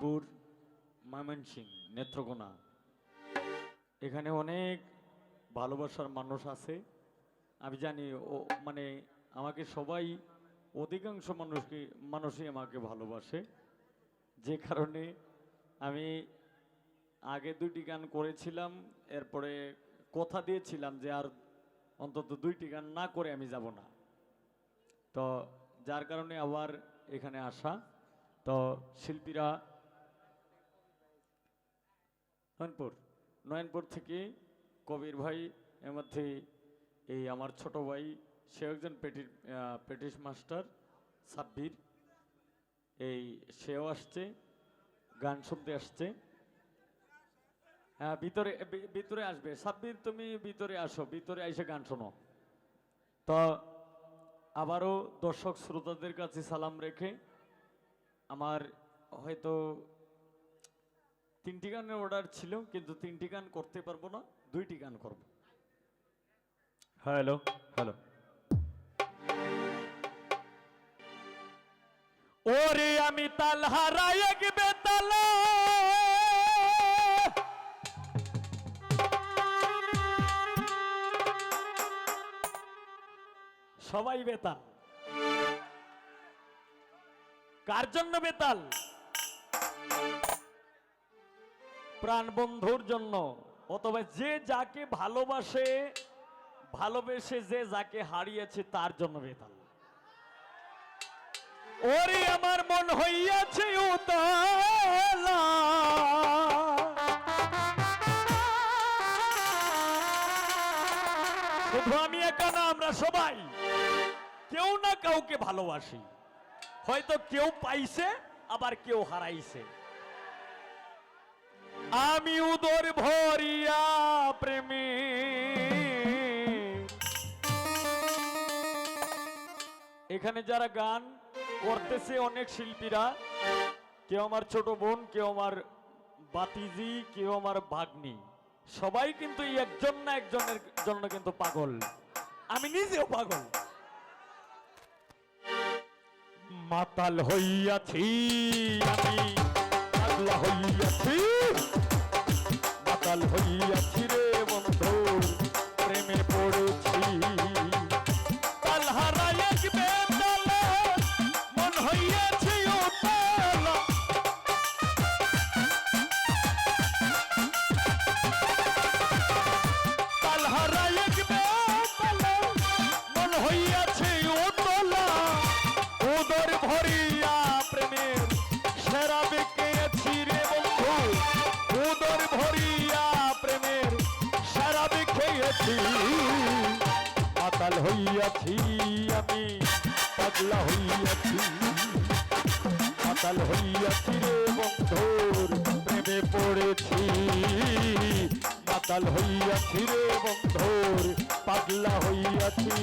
চাঁদপুর, ময়মনসিংহ, নেত্রকোনা, এখানে অনেক ভালোবাসার মানুষ আছে। আমি জানি ও মানে আমাকে সবাই, অধিকাংশ মানুষই আমাকে ভালোবাসে, যে কারণে আমি আগে দুইটি গান করেছিলাম, এরপরে কথা দিয়েছিলাম যে আর অন্তত দুইটি গান না করে আমি যাব না। তো যার কারণে আবার এখানে আসা। তো শিল্পীরা নয়নপুর থেকে কবির ভাই, এর মধ্যে এই আমার ছোট ভাই, সে একজন পেটিস মাস্টার সাব্বির, এই সেও আসছে, গান শুনতে আসছে। হ্যাঁ, ভিতরে আসবে সাব্বির, তুমি ভিতরে আসো, ভিতরে এসে গান শোনো। তো আবারও দর্শক শ্রোতাদের কাছে সালাম রেখে, আমার হয়তো 3টি গানের অর্ডার ছিল, কিন্তু 3টি গান করতে পারবো না, 2টি গান করব। Hello hello. ওরে আমি তাল হারাই এক বেতালা, সবাই বেতাল। কার জন্য বেতাল? প্রাণ বন্ধুর জন্য, অথবা যে যাকে ভালোবেসে যে যাকে হারিয়েছে তার জন্য বেতাল। ওরে আমার মন হইয়াছে উতালা, শুধু আমি একা না, আমরা সবাই কেউ না কাউকে ভালোবাসি। হয়তো কেউ পাইছে, আবার কেউ হারাইছে। আমি উদর ভরিয়া প্রেমে, এখানে যারা গান করতেছে অনেক শিল্পীরা, কেউ আমার ছোট বোন, কেউ আমার বাতিজি, কেউ আমার ভাগ্নি, সবাই কিন্তু একজন না একজনের জন্য কিন্তু পাগল। আমি নিজেও পাগল। মাতাল হইয়াছি আমি, পাগলা হইয়াছি, মাতাল হইয়াছি রে বন্ধু, প্রেমে পড়েছি। তাল হারাই এক বেতালা, মন হইয়াছে উতালা। তাল হারাই এক বেতালা, মন হইয়াছে উতালা। উদর ভরিয়া প্রেমের সেরা বেঁকেছি রে বন্ধু, উদর ভরিয়া প্রেমের সেরা বেঁকেছি। মাতাল হইয়াছি আমি, পাগলা হইয়াছি, মাতাল হইয়াছি রে বন্ধুর প্রেমে পড়েছি। মাতাল হইয়াছি রে বন্ধুর, পাগলা হইয়াছি।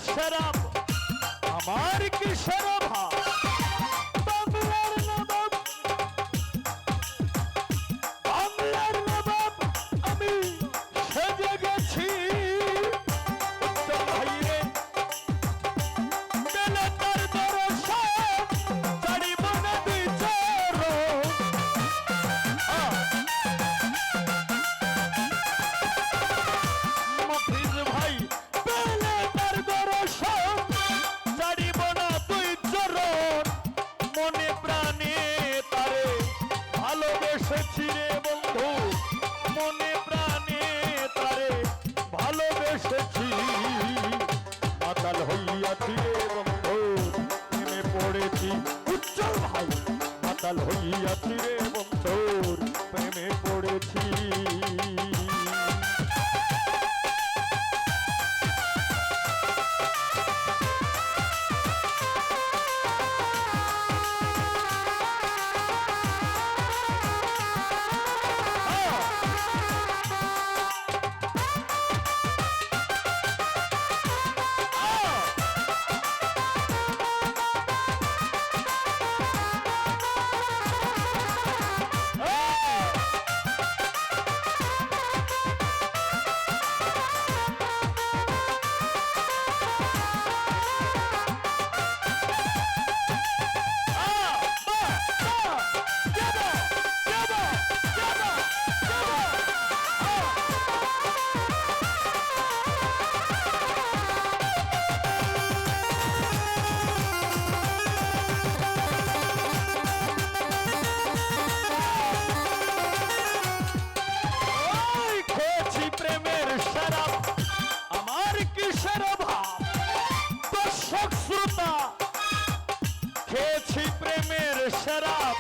শরাব আমার কিসের অভাব বাংলার নবাব বাংলার নবাব আমি সেজে গেছি উত্তম ভাই রে মেলে তার দর্শন ছাড়িব না বিচার মফিজ ভাই পেলে তার দর্শন ছাড়িব না তুই চরণ মনে প্রাণে তারে ভালোবেসেছি রে বন্ধু মনে প্রাণে তারে ভালোবেসেছি মাতাল হইয়াছি রে বন্ধু প্রেমে পড়েছি উজ্জ্বল ভাই মাতাল হইয়াছি রে বন্ধুর প্রেমে পড়েছি খেয়েছি প্রেমের শরাব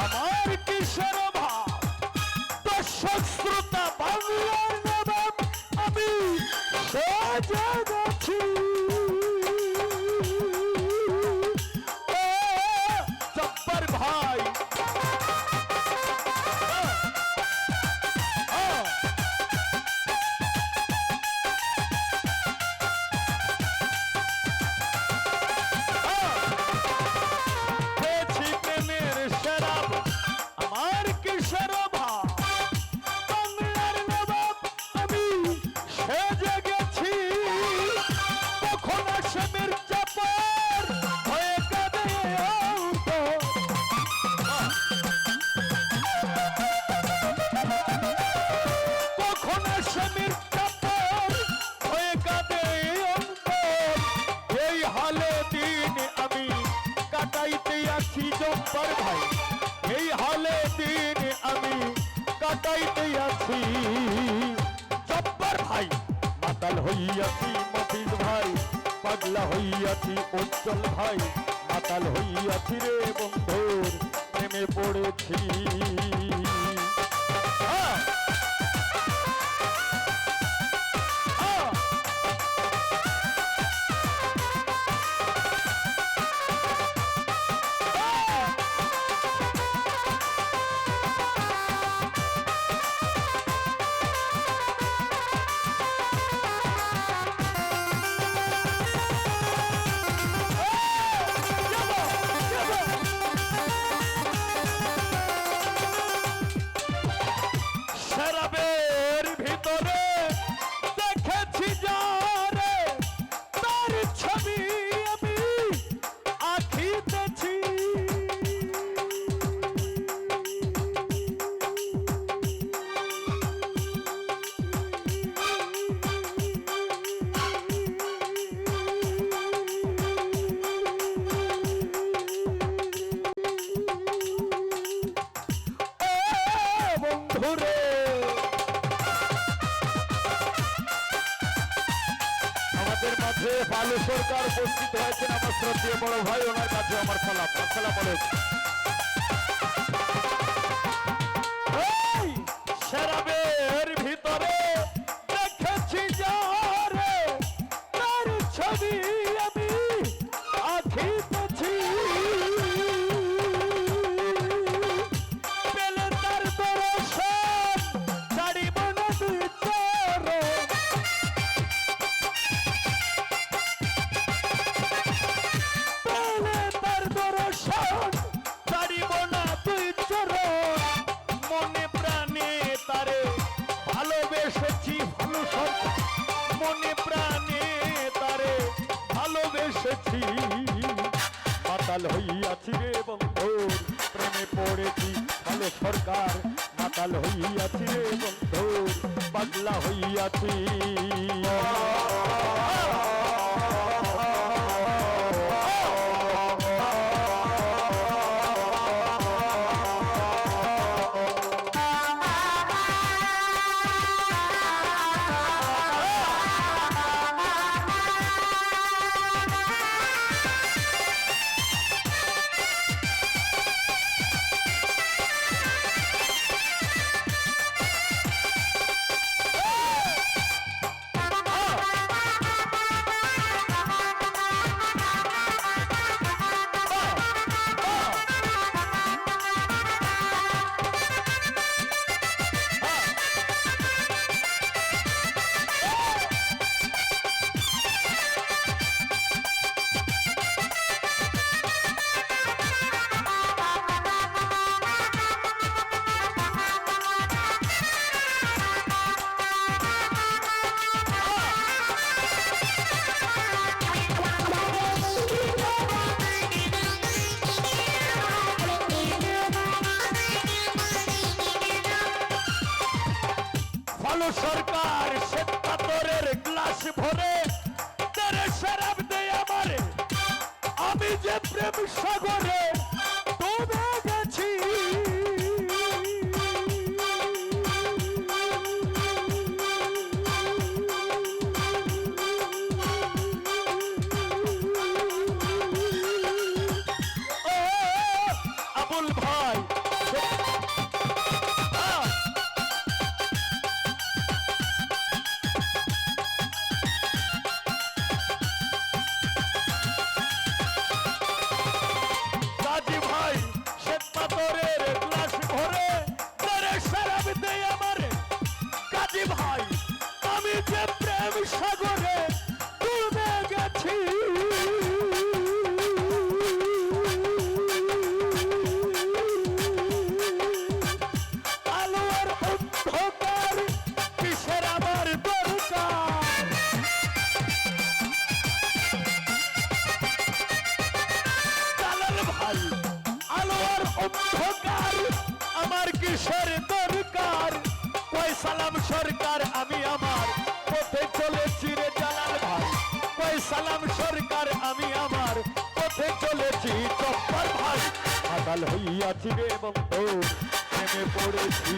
আমার কিসের অভাব দর্শক শ্রোতা বাংলার নবাব আমি সেজে গেছি জব্বার ভাই জব্বার ভাই এই হালে দিন আমি কাটাইতে আছি জব্বার ভাই মাতাল হইয়াছি মফিজ ভাই পাগলা হইয়াছি উজ্জ্বল ভাই মাতাল হইয়াছি রে বন্ধুর প্রেমে পড়েছি বালু সরকার উপস্থিত হয়েছেন আমার শ্রদ্ধেয় বড় ভাই ওনার কাছে আমার সালাম আসসালামু আলাইকুম শরাবের ভিতরে দেখেছি যারে তার ছবি আমি আঁকিতেছি পেলে তার দর্শন ছাড়িব না দুই চরণ বসেছি মাতাল হইয়াছি রে বন্ধুর প্রেমে পড়েছি ভালো সরকার মাতাল হইয়াছি রে বন্ধুর পাগলা হইয়াছি ভালো সরকার শ্বেত পাথরের গ্লাস ভরে তেরে শরাব দেয় আমারে আমি যে প্রেম সাগরে ডুবে গেছি ও আবুল ভাই ভাই আমি যে প্রেম সাগরে ডুবে গেছি আলোর অন্ধকার কিসের আমার দরকার জালাল ভাই আলোর অন্ধকার আমার কিসের দরকার সালাম সরকার আমি আমার পথে চলেছি রে জালাল ভাই কই সালাম সরকার আমি আমার পথে চলেছি চপ্পর ভাই মাতাল হইয়াছি রে বন্ধু প্রেমে পড়েছি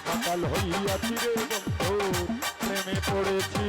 মাতাল হইয়াছি রে বন্ধু প্রেমে পড়েছি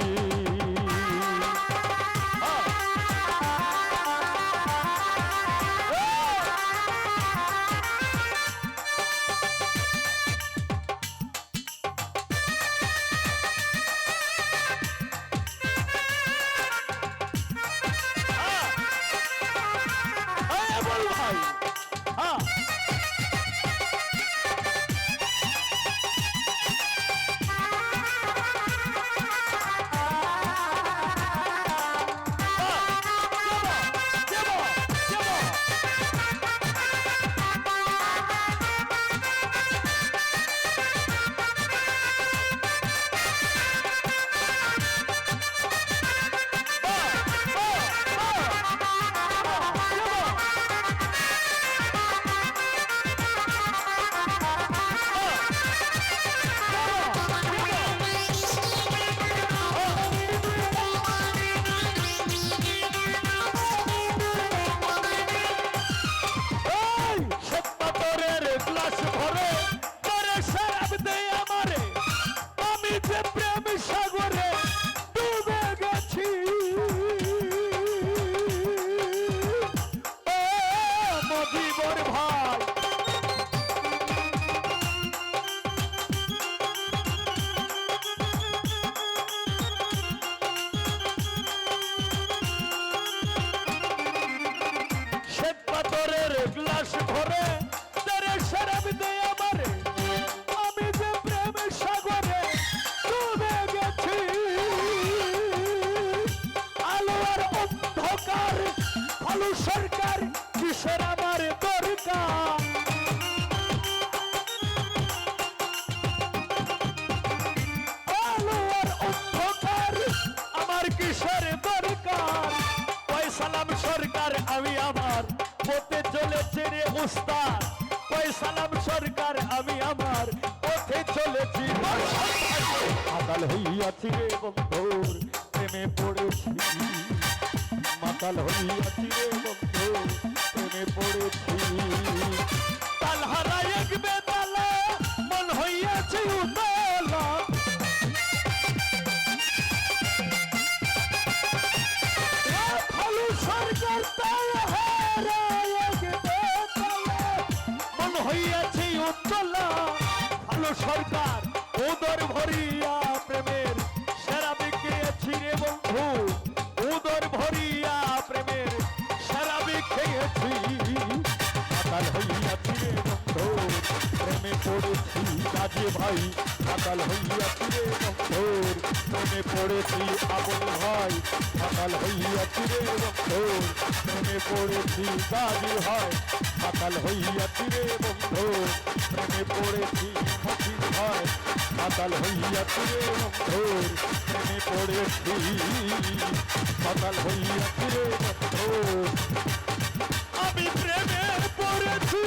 গ্লাস ভরে তেরে শরাব দেয় আমারে আমি যে প্রেম সাগরে ডুবে গেছি আলো আর অন্ধকার ভালো সরকার কিসের আমার দরকার আলো আর অন্ধকার আমার কিসের দরকার সালাম সরকার আমি আমার পথে চলেছি রে উস্তাদ, কয় সালাম সরকার আমি আমার পথে চলেছি। মাতাল হইয়াছি রে বন্ধুর প্রেমে পড়েছি, মাতাল হইয়াছি রে বন্ধু প্রেমে পড়েছি। তাল হারাই এক বেতালা মন হইয়াছে উতালা, ভালো সরকার তাল হারাই এক বেতালা মন হইয়াছে উতলা। ভালো সরকার উদর ভরিয়া প্রেমের সেরা বিক্রিয়েছি রে বন্ধু, উদর ভরিয়া প্রেমের সেরা বিক্রিয়েছি। মাতাল হইয়াছি রে বন্ধু প্রেমে পড়েছি, কাজে ভাই মাতাল হইয়াছি রে বন্ধু প্রেমে পড়েছি। আপন ভাই মাতাল হইয়াছি রে বন্ধু প্রেমে পড়েছি, কাজে ভাই মাতাল হইয়াছি রে বন্ধু প্রেমে পড়েছি। মতির ভাই মাতাল হইয়াছি রে বন্ধু প্রেমে পড়েছি, মাতাল হইয়াছি রে বন্ধু আমি প্রেমে পড়েছি।